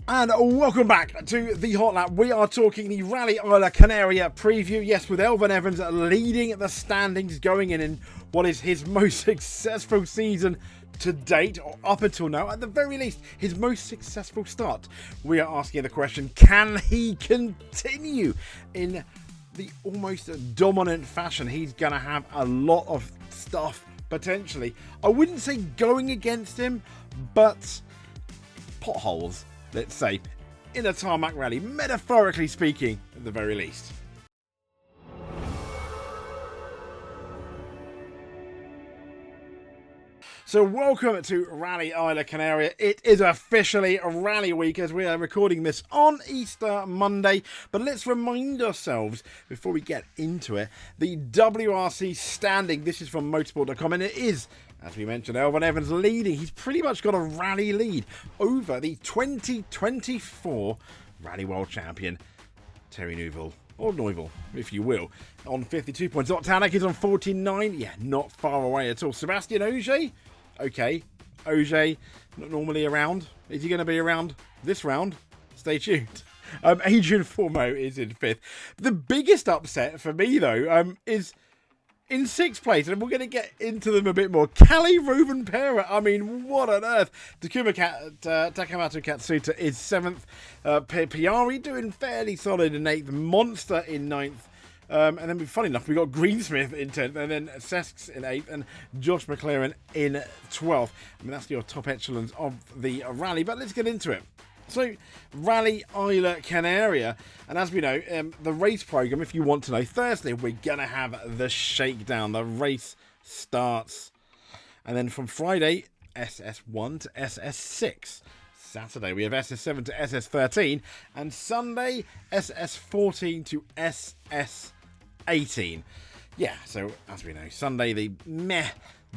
And welcome back to the Hot Lap. We are talking the Rally Islas Canarias preview. Yes, with Elfyn Evans leading the standings, going in what is his most successful season to date, or up until now, at the very least, his most successful start. We are asking the question, can he continue in the almost dominant fashion? He's going to have a lot of stuff, potentially. I wouldn't say going against him, but potholes, let's say, in a tarmac rally, metaphorically speaking, at the very least. So welcome to Rally Islas Canarias. It is officially Rally Week as we are recording this on Easter Monday. But let's remind ourselves, before we get into it, the WRC standing. This is from motorsport.com, and it is, as we mentioned, Elfyn Evans leading. He's pretty much got a rally lead over the 2024 Rally World Champion, Terry Neuville. Or Neuville, if you will, on 52 points. Tanak is on 49. Yeah, not far away at all. Sebastian Ogier. Okay, Ogier, not normally around. Is he going to be around this round? Stay tuned. Adrian Formeau is in 5th. The biggest upset for me, though, is in 6th place, and we're going to get into them a bit more. Kalle Rovanperä, I mean, what on earth? Takamoto Katsuta is 7th. Piari doing fairly solid in 8th. Monster in 9th. And then, funny enough, we got Greensmith in 10th, and then Sesks in 8th, and Josh McLaren in 12th. I mean, that's your top echelons of the rally, but let's get into it. So, Rally Islas Canarias, and as we know, the race program, if you want to know, Thursday we're going to have the shakedown. The race starts, and then from Friday, SS1 to SS6. Saturday we have SS7 to SS13, and Sunday SS14 to SS18. Yeah, so as we know, Sunday the meh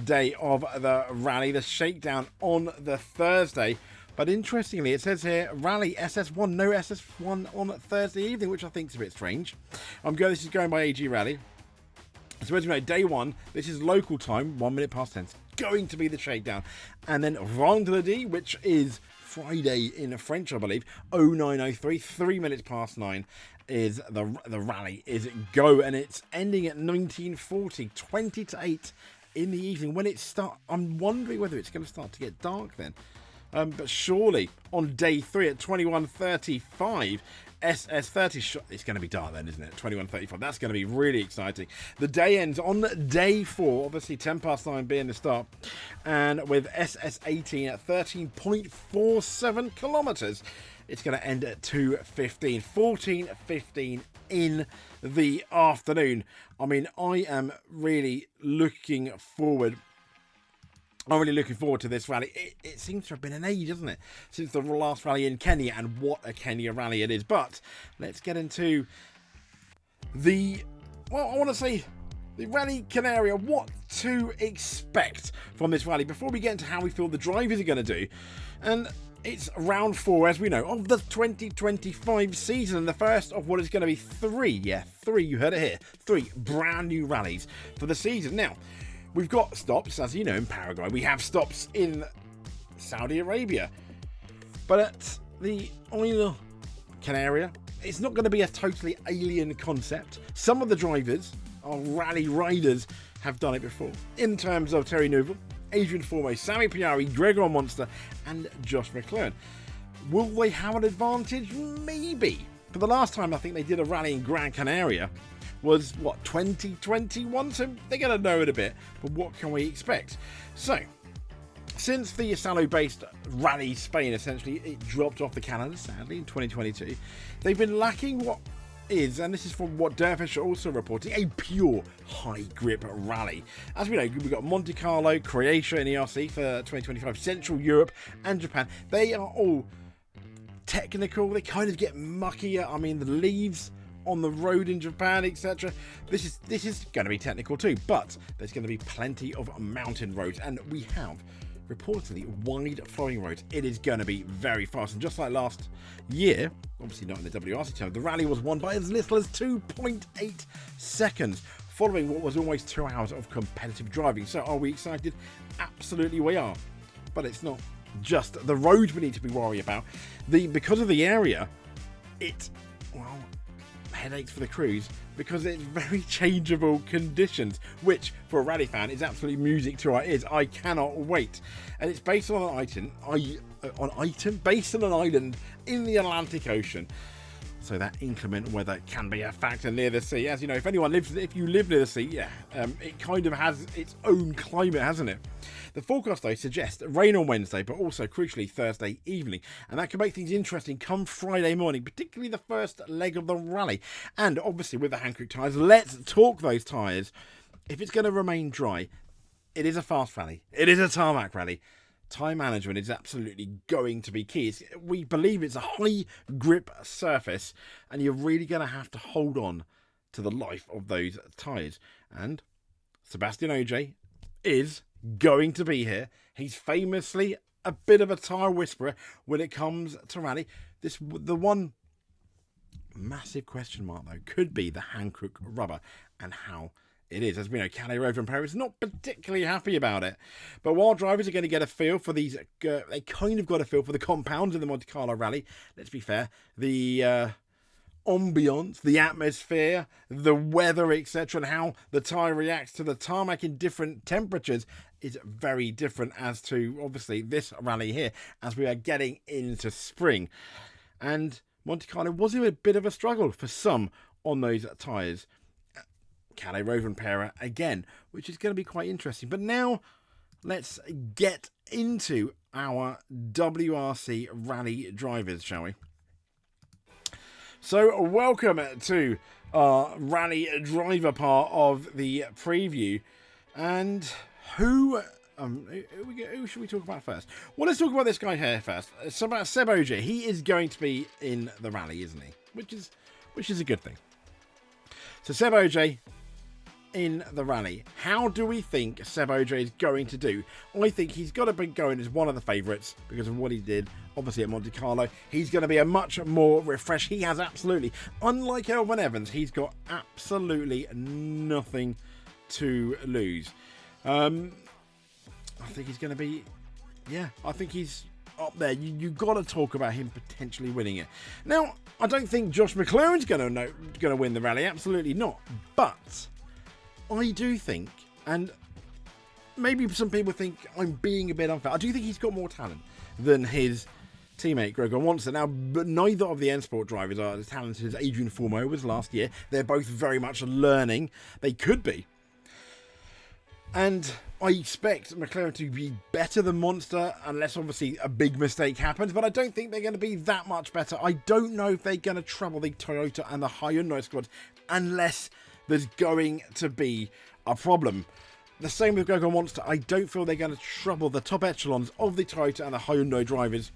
day of the rally, the shakedown on the Thursday. But interestingly, it says here, Rally SS1, no SS1 on Thursday evening, which I think is a bit strange. This is going by AG Rally. So as we know, day one, this is local time, 1 minute past 10. It's going to be the shakedown. And then Vendredi, which is Friday in French, I believe, 0903, 3 minutes past 9, is the rally is go. And it's ending at 1940, 20 to 8 in the evening. When it starts, I'm wondering whether it's going to start to get dark then. But surely on day 3 at 21:35, SS30, it's going to be dark then, isn't it? 21:35. That's going to be really exciting. The day ends on day 4, obviously 10 past 9 being the start, and with SS18 at 13.47 kilometers. It's going to end at 2:15, 14:15 in the afternoon. I mean, I am really looking forward. I'm really looking forward to this rally. It seems to have been an age, doesn't it, since the last rally in Kenya, and what a Kenya rally it is. But let's get into the Rally Canarias, what to expect from this rally before we get into how we feel the drivers are going to do. And it's round 4, as we know, of the 2025 season, and the first of what is going to be 3, you heard it here, 3 brand new rallies for the season. Now, we've got stops, as you know, in Paraguay. We have stops in Saudi Arabia. But at the Islas Canarias, it's not going to be a totally alien concept. Some of the drivers, our rally riders, have done it before. In terms of Terry Neuville, Adrian Formeau, Sammy Piari, Gregor Monster, and Josh McLaren. Will they have an advantage? Maybe. But the last time I think they did a rally in Gran Canaria was, 2021? So they're going to know it a bit, but what can we expect? So, since the Salo-based Rally Spain, essentially, it dropped off the calendar, sadly, in 2022, they've been lacking what is, and this is from what Dervish are also reporting, a pure high-grip rally. As we know, we've got Monte Carlo, Croatia in ERC for 2025, Central Europe and Japan. They are all technical. They kind of get muckier. I mean, the leaves on the road in Japan, etc. This is going to be technical too, but there's going to be plenty of mountain roads, and we have reportedly wide flowing roads. It is going to be very fast, and just like last year, obviously not in the WRC time, the rally was won by as little as 2.8 seconds, following what was almost 2 hours of competitive driving. So are we excited? Absolutely we are, but it's not just the road we need to be worried about. Because of the area, well, headaches for the crews, because it's very changeable conditions, which for a rally fan is absolutely music to our ears. I cannot wait. And it's based on an island in the Atlantic Ocean. So that inclement weather can be a factor near the sea. As you know, if you live near the sea, it kind of has its own climate, hasn't it? The forecast, though, suggests rain on Wednesday, but also, crucially, Thursday evening. And that can make things interesting come Friday morning, particularly the first leg of the rally. And obviously, with the Hankook tyres, let's talk those tyres. If it's going to remain dry, it is a fast rally. It is a tarmac rally. Tyre management is absolutely going to be key. We believe it's a high grip surface, and you're really going to have to hold on to the life of those tyres. And Sebastian Ogier is going to be here. He's famously a bit of a tyre whisperer when it comes to rally. The one massive question mark, though, could be the Hankook rubber and how it is. As we know, Calais Rover and Paris not particularly happy about it. But while drivers are going to get a feel for these, they kind of got a feel for the compounds in the Monte Carlo rally. Let's be fair. The ambience, the atmosphere, the weather, etc., and how the tyre reacts to the tarmac in different temperatures is very different as to, obviously, this rally here as we are getting into spring. And Monte Carlo was a bit of a struggle for some on those tyres. Calais Rover and Para again, which is going to be quite interesting. But now let's get into our WRC rally drivers, shall we? So welcome to our rally driver part of the preview. And who should we talk about first? Well, let's talk about this guy here first. It's about Seb Ogier. He is going to be in the rally, isn't he? Which is a good thing. So Seb Ogier in the rally. How do we think Seb Ogier is going to do? I think he's got to be going as one of the favourites because of what he did, obviously, at Monte Carlo. He's going to be a much more refreshed. He has absolutely, unlike Elfyn Evans, he's got absolutely nothing to lose. I think he's going to be, I think he's up there. You've got to talk about him potentially winning it. Now, I don't think Josh McLaren's going to win the rally. Absolutely not. But I do think, and maybe some people think I'm being a bit unfair, I do think he's got more talent than his teammate Gregor Wanster. Now, but neither of the N Sport drivers are as talented as Adrian Formeau was last year. They're both very much learning. They could be. And I expect McLaren to be better than Monster, unless obviously a big mistake happens, but I don't think they're going to be that much better. I don't know if they're going to trouble the Toyota and the Hyundai squads, unless there's going to be a problem. The same with Gregor Monster. I don't feel they're going to trouble the top echelons of the Toyota and the Hyundai drivers,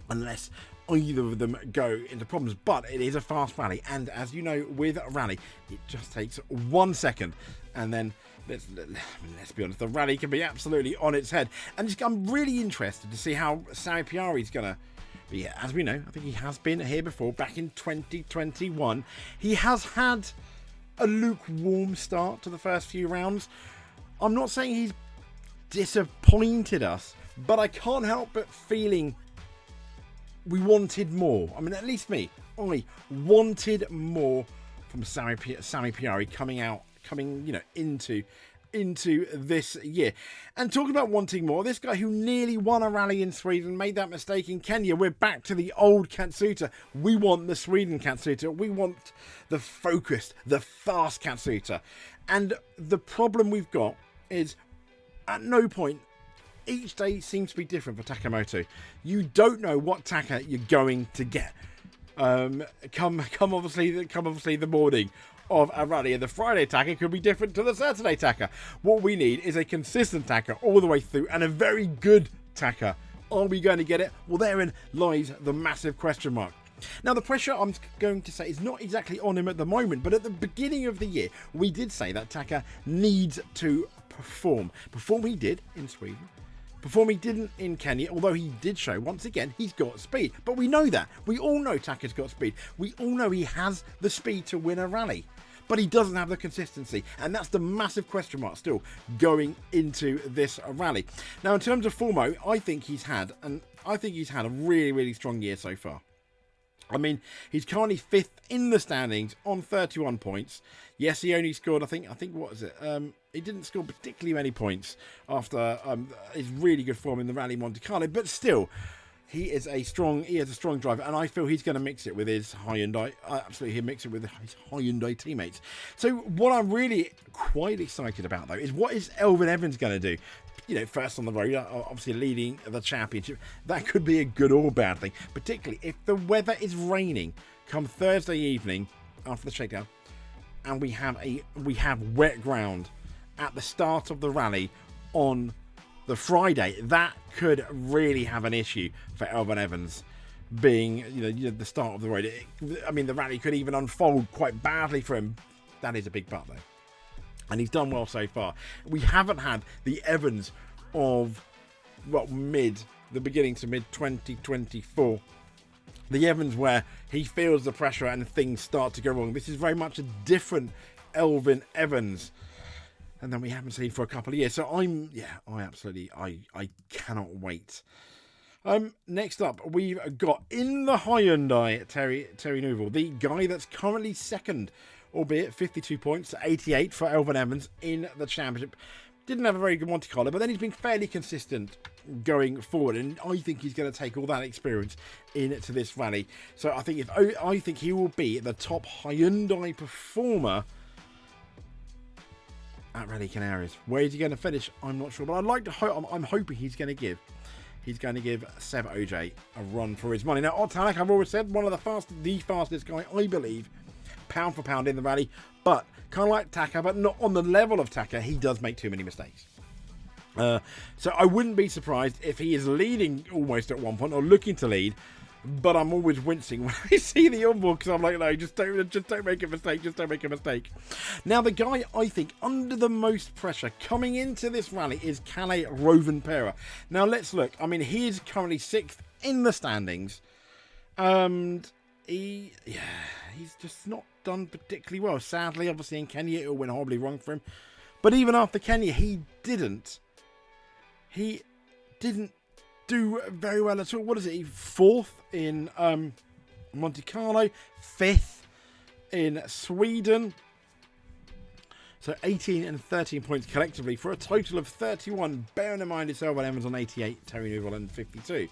unless either of them go into problems. But it is a fast rally, and as you know, with a rally, it just takes 1 second, and then let's be honest, the rally can be absolutely on its head. And I'm really interested to see how Sami Piari's going to be here. As we know, I think he has been here before, back in 2021. He has had a lukewarm start to the first few rounds. I'm not saying he's disappointed us, but I can't help but feeling we wanted more. I mean, at least me. I wanted more from Sami Piari coming into this year. And talking about wanting more, this guy who nearly won a rally in Sweden, made that mistake in Kenya. We're back to the old Katsuta. We want the Sweden Katsuta. We want the focused, the fast Katsuta. And the problem we've got is at no point, each day seems to be different for Takamoto. You don't know what Taka you're going to get. Come obviously the morning of a rally, and the Friday Taka could be different to the Saturday Taka. What we need is a consistent Taka all the way through, and a very good Taka. Are we going to get it? Well, therein lies the massive question mark. Now, the pressure, I'm going to say, is not exactly on him at the moment, but at the beginning of the year, we did say that Taka needs to perform. Perform he did in Sweden. Perform he didn't in Kenya, although he did show, once again, he's got speed. But we know that. We all know Taka's got speed. We all know he has the speed to win a rally. but he doesn't have the consistency, and that's the massive question mark still going into this rally. Now, in terms of form, I think he's had a really, really strong year so far. I mean, he's currently 5th in the standings on 31 points. Yes, he only scored, I think what is it? He didn't score particularly many points after his really good form in the Rally Monte Carlo, but still, he has a strong driver, and I feel he's going to mix it with his Hyundai. Absolutely, he'll mix it with his Hyundai teammates. So what I'm really quite excited about, though, is what is Elfyn Evans going to do? You know, first on the road, obviously leading the championship. That could be a good or bad thing, particularly if the weather is raining come Thursday evening after the shakedown, and we have wet ground at the start of the rally on the Friday. That could really have an issue for Elfyn Evans, being the start of the road. I mean, the rally could even unfold quite badly for him. That is a big part, though. And he's done well so far. We haven't had the Evans of, the beginning to mid 2024. The Evans where he feels the pressure and things start to go wrong. This is very much a different Elfyn Evans. And then we haven't seen for a couple of years. So I cannot wait. Next up, we've got in the Hyundai, Terry Neuville, the guy that's currently second, albeit 52 points to 88 for Elfyn Evans in the championship. Didn't have a very good Monte Carlo, but then he's been fairly consistent going forward, and I think he's going to take all that experience into this rally. So I think he will be the top Hyundai performer at Rally Canarias. Where is he going to finish? I'm not sure, but I'd like to hope. I'm hoping he's going to give Seb OJ a run for his money. Now, Otanak, I've always said, one of the fastest guy, I believe, pound for pound in the rally, but kind of like Taka, but not on the level of Taka. He does make too many mistakes. So I wouldn't be surprised if he is leading almost at one point or looking to lead. But I'm always wincing when I see the onboard, because I'm like, no, just don't make a mistake. Just don't make a mistake. Now, the guy I think under the most pressure coming into this rally is Kalle Rovanperä. Now, let's look. I mean, he is currently 6th in the standings. And he's just not done particularly well. Sadly, obviously, in Kenya, it all went horribly wrong for him. But even after Kenya, he didn't do very well at all. What is it? He's 4th in Monte Carlo, 5th in Sweden. So 18 and 13 points collectively for a total of 31. Bearing in mind it's Elfyn Evans on 88, Terry Neuville on 52.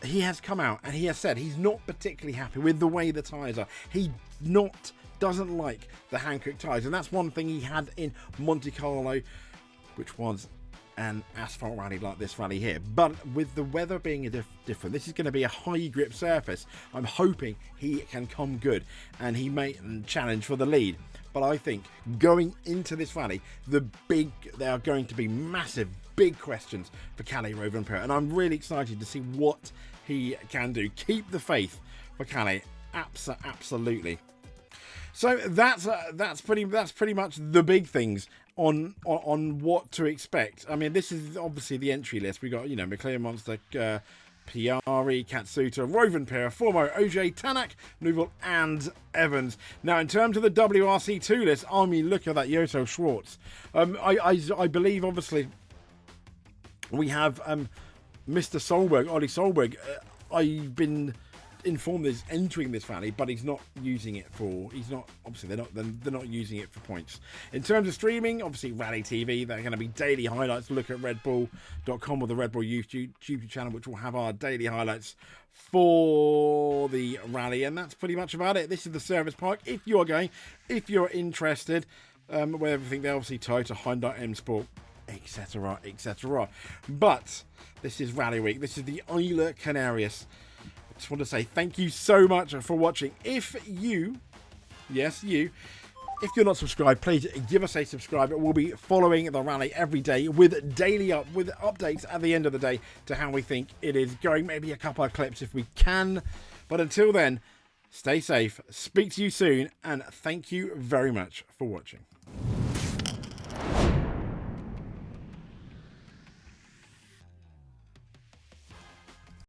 He has come out and he has said he's not particularly happy with the way the tyres are. He doesn't like the Hankook tyres, and that's one thing he had in Monte Carlo, which was an asphalt rally like this rally here. But with the weather being different, this is going to be a high grip surface. I'm hoping he can come good and he may challenge for the lead. But I think going into this rally, there are going to be massive, big questions for Kalle Rovanperä, and I'm really excited to see what he can do. Keep the faith for Kalle, absolutely. So that's pretty much the big things on what to expect. I mean, this is obviously the entry list. We got McLaren Monster, Piari, Katsuta, Rovanperä, Formo, OJ, Tanak, Neuville, and Evans. Now, in terms of the WRC2 list, I mean, look at that, Yoto Schwartz. I believe, obviously, we have Mr. Solberg, Ollie Solberg. I've been informed is entering this rally, but he's not using it for. They're not using it for points. In terms of streaming, obviously Rally TV, they're going to be daily highlights. Look at redbull.com or the Red Bull YouTube channel, which will have our daily highlights for the rally, and that's pretty much about it. This is the service park. If you're interested, with everything, they're obviously tied to Hyundai M Sport, etc. But this is Rally Week. This is the Islas Canarias. I just want to say thank you so much for watching. If you're not subscribed, please give us a subscribe. We'll be following the rally every day with updates at the end of the day to how we think it is going. Maybe a couple of clips if we can. But until then, stay safe, speak to you soon, and thank you very much for watching.